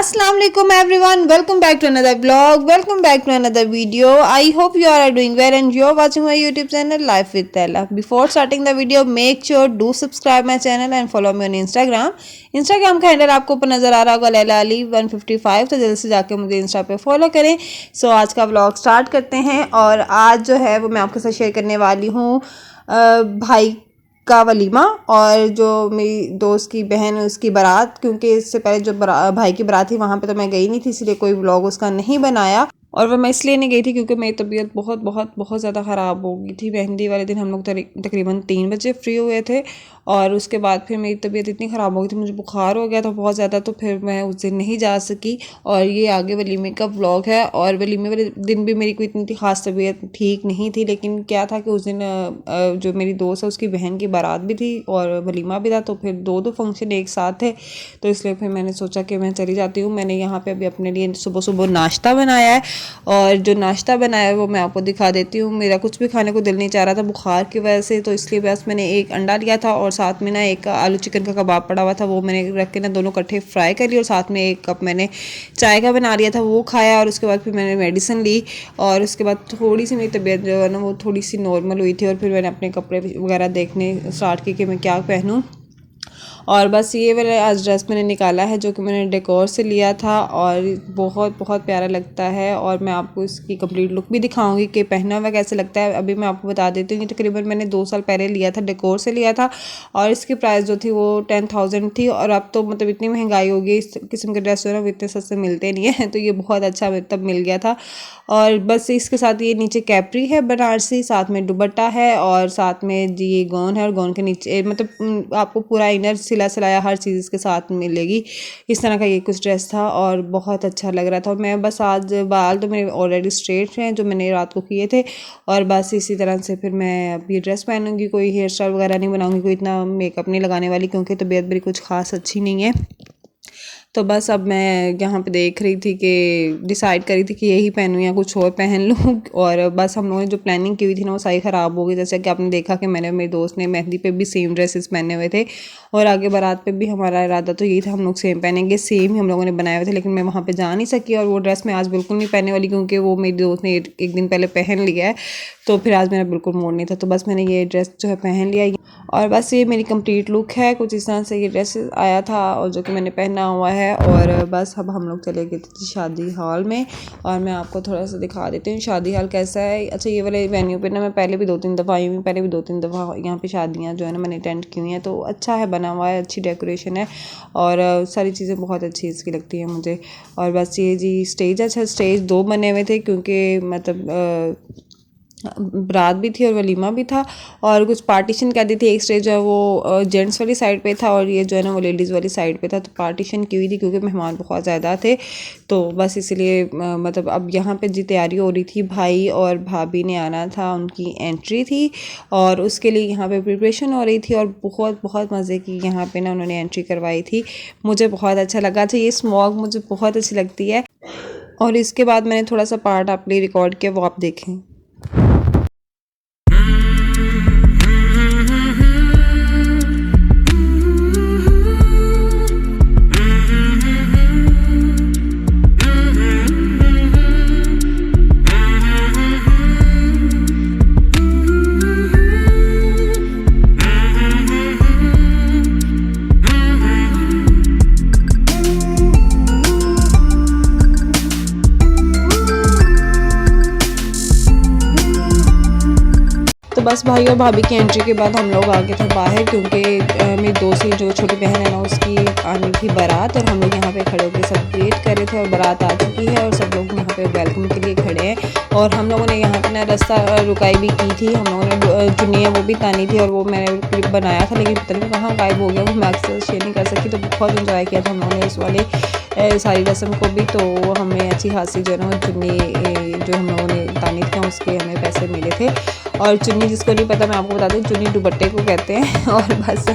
Assalamu alaikum everyone, welcome back to another vlog, welcome back to another video. I hope you are doing well and you are watching my YouTube channel Life with Tella. Before starting the video, make sure do subscribe my channel and follow me on Instagram का handle आपको ऊपर नजर आ रहा होगा लैला अली 155, तो जल्दी से जाके मुझे इंस्टा पे फॉलो करें। सो आज का व्लॉग स्टार्ट करते हैं और आज जो है वो मैं आपके साथ शेयर करने वाली हूँ भाई का वलीमा और जो मेरी दोस्त की बहन है उसकी बारात। क्योंकि इससे पहले जो भाई की बारात थी वहाँ पे तो मैं गई नहीं थी, इसलिए कोई व्लॉग उसका नहीं बनाया। और वह मैं इसलिए नहीं गई थी क्योंकि मेरी तबीयत बहुत ज़्यादा ख़राब हो गई थी। मेहंदी वाले दिन हम लोग तकरीबन 3 बजे फ्री हुए थे और उसके बाद फिर मेरी तबीयत इतनी ख़राब हो गई थी, मुझे बुखार हो गया था बहुत ज़्यादा, तो फिर मैं उस दिन नहीं जा सकी। और ये आगे वलीमे का व्लॉग है। और वलीमे वाले दिन भी मेरी कोई इतनी ख़ास तबीयत ठीक नहीं थी, लेकिन क्या था कि उस दिन जो मेरी दोस्त है उसकी बहन की बारात भी थी और वलीमा भी था, तो फिर दो फंक्शन एक साथ थे, तो इसलिए फिर मैंने सोचा कि मैं चली जाती हूँ। मैंने यहाँ पर अभी अपने लिए सुबह नाश्ता बनाया है और जो नाश्ता बनाया है वो मैं आपको दिखा देती हूँ। मेरा कुछ भी खाने को दिल नहीं चाह रहा था बुखार की वजह से, तो इसलिए बस मैंने एक अंडा लिया था और साथ में ना एक आलू चिकन का कबाब पड़ा हुआ था, वो मैंने रख के ना दोनों इकट्ठे फ्राई कर लिया और साथ में एक कप मैंने चाय का बना लिया था, वो खाया। और उसके बाद फिर मैंने मेडिसिन ली और उसके बाद थोड़ी सी मेरी तबीयत जो है ना वो थोड़ी सी नॉर्मल हुई थी। और फिर मैंने अपने कपड़े वगैरह देखने स्टार्ट किए कि मैं क्या पहनूँ। और बस ये वाला आज ड्रेस मैंने निकाला है जो कि मैंने डेकोर से लिया था और बहुत प्यारा लगता है। और मैं आपको इसकी कंप्लीट लुक भी दिखाऊंगी कि पहना हुआ कैसे लगता है। अभी मैं आपको बता देती हूँ कि तकरीबन मैंने 2 साल पहले लिया था, डेकोर से लिया था और इसकी प्राइस जो थी वो 10,000 थी। और अब तो मतलब इतनी महंगाई हो गई, इस किस्म के ड्रेस जो है ना इतने सस्ते मिलते नहीं है, तो ये बहुत अच्छा तब मिल गया था। और बस इसके साथ ये नीचे कैपरी है बनारसी, साथ में दुपट्टा है और साथ में जी ये गौन है और गौन के नीचे मतलब आपको पूरा इनर सिलाया हर चीज़ इसके साथ मिलेगी। इस तरह का ये कुछ ड्रेस था और बहुत अच्छा लग रहा था। और मैं बस आज बाल तो मेरे ऑलरेडी स्ट्रेट हैं जो मैंने रात को किए थे, और बस इसी तरह से फिर मैं अब ये ड्रेस पहनूंगी। कोई हेयर स्टाइल वगैरह नहीं बनाऊंगी, कोई इतना मेकअप नहीं लगाने वाली क्योंकि तबीयत मेरी कुछ खास अच्छी नहीं है। तो बस अब मैं यहाँ पे देख रही थी कि डिसाइड करी थी कि यही पहनूँ या कुछ और पहन लूँ। और बस हम लोगों ने जो प्लानिंग की हुई थी ना वो सारी ख़राब हो गई। जैसे कि आपने देखा कि मैंने मेरे दोस्त ने मेहंदी पे भी सेम ड्रेसेस पहने हुए थे और आगे बारात पे भी हमारा इरादा तो यही था हम लोग सेम पहनेंगे, सेम ही हम लोगों ने बनाए हुए थे। लेकिन मैं वहाँ पर जा नहीं सकी और वो ड्रेस मैं आज बिल्कुल नहीं पहनने वाली क्योंकि वो मेरी दोस्त ने एक दिन पहले पहन लिया है, तो फिर आज मेरा बिल्कुल मूड नहीं था। तो बस मैंने ये ड्रेस जो है पहन लिया और बस ये मेरी कंप्लीट लुक है। कुछ इस तरह से ये ड्रेस आया था और जो कि मैंने पहना हुआ है। और बस अब हम लोग चले गए थे शादी हॉल में और मैं आपको थोड़ा सा दिखा देती हूँ शादी हॉल कैसा है। अच्छा, ये वाले वेन्यू पे ना मैं पहले भी 2-3 दफ़ा आई हुई, पहले भी 2-3 दफ़ा यहाँ पे शादियाँ जो है ना मैंने अटेंड की हुई हैं, तो अच्छा है, बना हुआ है, अच्छी डेकोरेशन है और सारी चीज़ें बहुत अच्छी इसकी लगती हैं मुझे। और बस ये जी स्टेज, अच्छा स्टेज 2 बने हुए थे क्योंकि मतलब बारात भी थी और वलीमा भी था। और कुछ पार्टीशन कर दी थी, एक स्टेज जो है वो जेंट्स वाली साइड पे था और ये जो है ना वो लेडीज़ वाली साइड पे था, तो पार्टीशन की हुई थी क्योंकि मेहमान बहुत ज़्यादा थे। तो बस इसलिए मतलब अब यहाँ पे जी तैयारी हो रही थी, भाई और भाभी ने आना था, उनकी एंट्री थी और उसके लिए यहाँ पे प्रिपरेशन हो रही थी और बहुत मज़े की यहाँ पे ना उन्होंने एंट्री करवाई थी, मुझे बहुत अच्छा लगा। अच्छा, ये स्मॉग मुझे बहुत अच्छी लगती है। और इसके बाद मैंने थोड़ा सा पार्ट आप लिए रिकॉर्ड किया, वो आप देखें। तो बस भाई और भाभी की एंट्री के बाद हम लोग आ गए थे बाहर क्योंकि मेरी दोस्त की जो छोटी बहन है ना उसकी आनी थी बारात और हम लोग यहाँ पे खड़े होकर सब वेट कर रहे थे और बारात आ चुकी है और सब लोग यहाँ पे वेलकम के लिए खड़े हैं। और हम लोगों ने यहाँ पे ना रास्ता रुकाई भी की थी, हम लोगों ने चुन्नी है वो भी तानी थी और वो मैंने क्लिप बनाया था, लेकिन पता नहीं कहाँ गायब हो गया, वो मैं अक्सर शेयर नहीं कर सकी। तो बहुत इंजॉय किया था हम लोगों ने इस वाले सारी रस्म को भी। तो हमें अच्छी खासी जो है ना चुन्नी जो हम लोगों ने तानी थी उसके हमें पैसे मिले थे। और चुन्नी जिसको नहीं पता मैं आपको बता दूँ, चुन्नी दुपट्टे को कहते हैं। और बस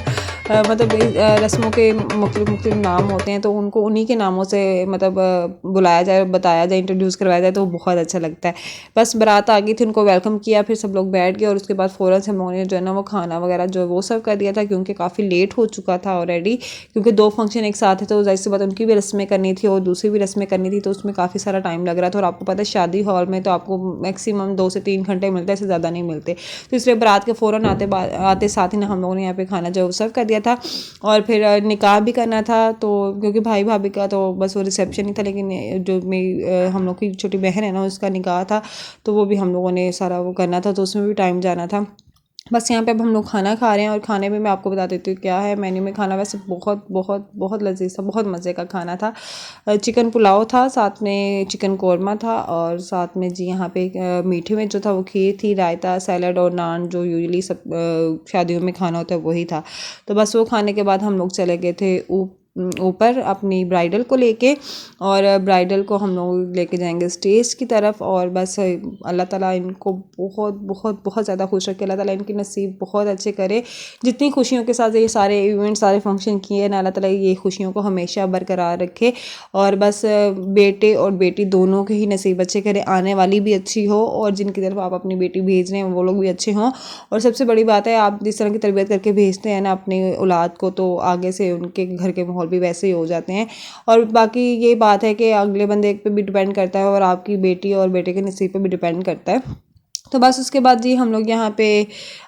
मतलब रस्मों के मुख्तलिफ नाम होते हैं, तो उनको उन्हीं के नामों से मतलब बुलाया जाए, बताया जाए, इंट्रोड्यूस करवाया जाए, तो बहुत अच्छा लगता है। बस बारात आ गई थी, उनको वेलकम किया, फिर सब लोग बैठ गए और उसके बाद फ़ौरन से हम लोगों ने जो है ना वो खाना वगैरह जो है वो सर्व कर दिया था, क्योंकि काफ़ी लेट हो चुका था ऑलरेडी, क्योंकि 2 फंक्शन एक साथ है, तो ज़ाहिर सी बात उनकी भी रस्में करनी थी और दूसरी भी रस्में करनी थी, तो उसमें काफ़ी सारा टाइम लग रहा था। और आपको पता है शादी हॉल में तो आपको मैक्सिमम 2 से 3 घंटे मिलते हैं, इससे ज़्यादा नहीं मिलते। तो इसलिए बारात के फ़ौरन आते साथ ही ना हम लोगों ने यहाँ पे खाना जो सर्व कर दिया था। और फिर निकाह भी करना था, तो क्योंकि भाई भाभी का तो बस वो रिसेप्शन ही था, लेकिन जो मेरी हम लोग की छोटी बहन है ना उसका निकाह था, तो वो भी हम लोगों ने सारा वो करना था, तो उसमें भी टाइम जाना था। बस यहाँ पे अब हम लोग खाना खा रहे हैं, और खाने में मैं आपको बता देती हूँ क्या है मेन्यू में। खाना वैसे बहुत बहुत बहुत लजीज था, बहुत मज़े का खाना था। चिकन पुलाव था, साथ में चिकन कोरमा था, और साथ में जी यहाँ पे मीठे में जो था वो खीर थी, रायता, सैलड और नान, जो यूजुअली सब शादियों में खाना होता है वही था। तो बस वो खाने के बाद हम लोग चले गए थे ऊपर अपनी ब्राइडल को लेके, और ब्राइडल को हम लोग लेके जाएंगे स्टेज की तरफ। और बस अल्लाह ताला इनको बहुत बहुत बहुत ज़्यादा खुश रखे, अल्लाह ताला इनकी नसीब बहुत अच्छे करे। जितनी खुशियों के साथ ये सारे इवेंट, सारे फंक्शन किए ना, अल्लाह ताला ये खुशियों को हमेशा बरकरार रखे। और बस बेटे और बेटी दोनों के ही नसीब अच्छे करे, आने वाली भी अच्छी हो, और जिनकी तरफ आप अपनी बेटी भेज रहे हैं वो लोग भी अच्छे हों। और सबसे बड़ी बात है, आप जिस तरह की तरबियत करके भेजते हैं ना अपनी औलाद को, तो आगे से उनके घर के माहौल भी वैसे ही हो जाते हैं। और बाकी ये बात है कि अगले बंदे पे भी डिपेंड करता है, और आपकी बेटी और बेटे के नसीब पे भी डिपेंड करता है। तो बस उसके बाद जी हम लोग यहाँ पे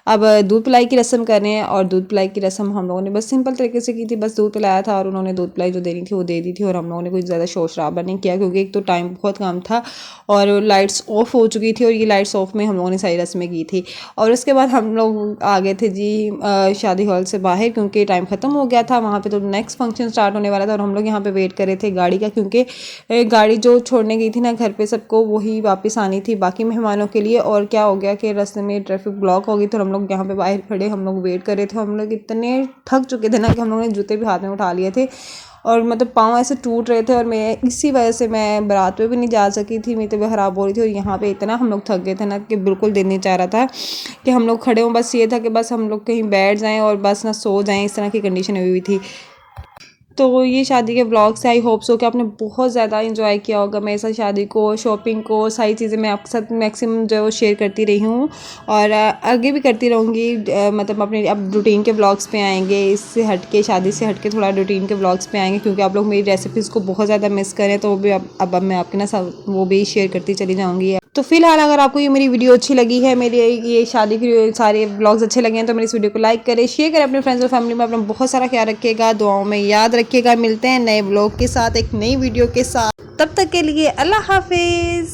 अब दूध पिलाई की रस्म कर रहे हैं। और दूध पिलाई की रस्म हम लोगों ने बस सिंपल तरीके से की थी, बस दूध पिलाया था और उन्होंने दूध पिलाई जो देनी थी वो दे दी थी। और हम लोगों ने कुछ ज़्यादा शोर शराबा नहीं किया, क्योंकि एक तो टाइम बहुत कम था और लाइट्स ऑफ हो चुकी थी, और ये लाइट्स ऑफ में हम लोगों ने सारी रस्में की थी। और उसके बाद हम लोग आ गए थे जी शादी हॉल से बाहर, क्योंकि टाइम ख़त्म हो गया था वहाँ पर, तो नेक्स्ट फंक्शन स्टार्ट होने वाला था। और हम लोग यहाँ पर वेट कर रहे थे गाड़ी का, क्योंकि गाड़ी जो छोड़ने गई थी ना घर पे सबको, वही वापस आनी थी बाकी मेहमानों के लिए। और क्या हो गया कि रास्ते में ट्रैफिक ब्लॉक हो गई, तो हम लोग यहाँ पे बाहर खड़े हम लोग वेट कर रहे थे। हम लोग इतने थक चुके थे ना कि हम लोगों ने जूते भी हाथ में उठा लिए थे, और मतलब पाँव ऐसे टूट रहे थे। और मैं इसी वजह से मैं बारात पे भी नहीं जा सकी थी, मेरी तबीयत ख़राब हो रही थी। और यहाँ पे इतना हम लोग थक गए थे ना कि बिल्कुल दिल नहीं चाह रहा था कि हम लोग खड़े हों, बस ये था कि बस हम लोग कहीं बैठ जाएँ और बस ना सो जाएँ, इस तरह की कंडीशन हुई थी। तो ये शादी के व्लॉग से आई होप सो कि आपने बहुत ज़्यादा इंजॉय किया होगा मेरे साथ शादी को, शॉपिंग को, सारी चीज़ें मैं आपके साथ मैक्सिमम जो है वो शेयर करती रही हूँ, और आगे भी करती रहूँगी। मतलब अपने अब रूटीन के व्लॉग्स पे आएंगे, इससे हट के, शादी से हट के थोड़ा रूटीन के व्लॉग्स पे आएंगे, क्योंकि आप लोग मेरी रेसिपीज़ को बहुत ज़्यादा मिस करें, तो वो भी अब मैं आपके ना वो भी शेयर करती चली जाऊँगी। तो फिलहाल अगर आपको ये मेरी वीडियो अच्छी लगी है, मेरे ये शादी के सारे व्लॉग्स अच्छे लगे हैं, तो मेरी इस वीडियो को लाइक करें, शेयर करें अपने फ्रेंड्स और फैमिली में। अपना बहुत सारा ख्याल रखिएगा, दुआओं में याद रखिएगा। मिलते हैं नए व्लॉग के साथ, एक नई वीडियो के साथ। तब तक के लिए अल्लाह हाफिज़।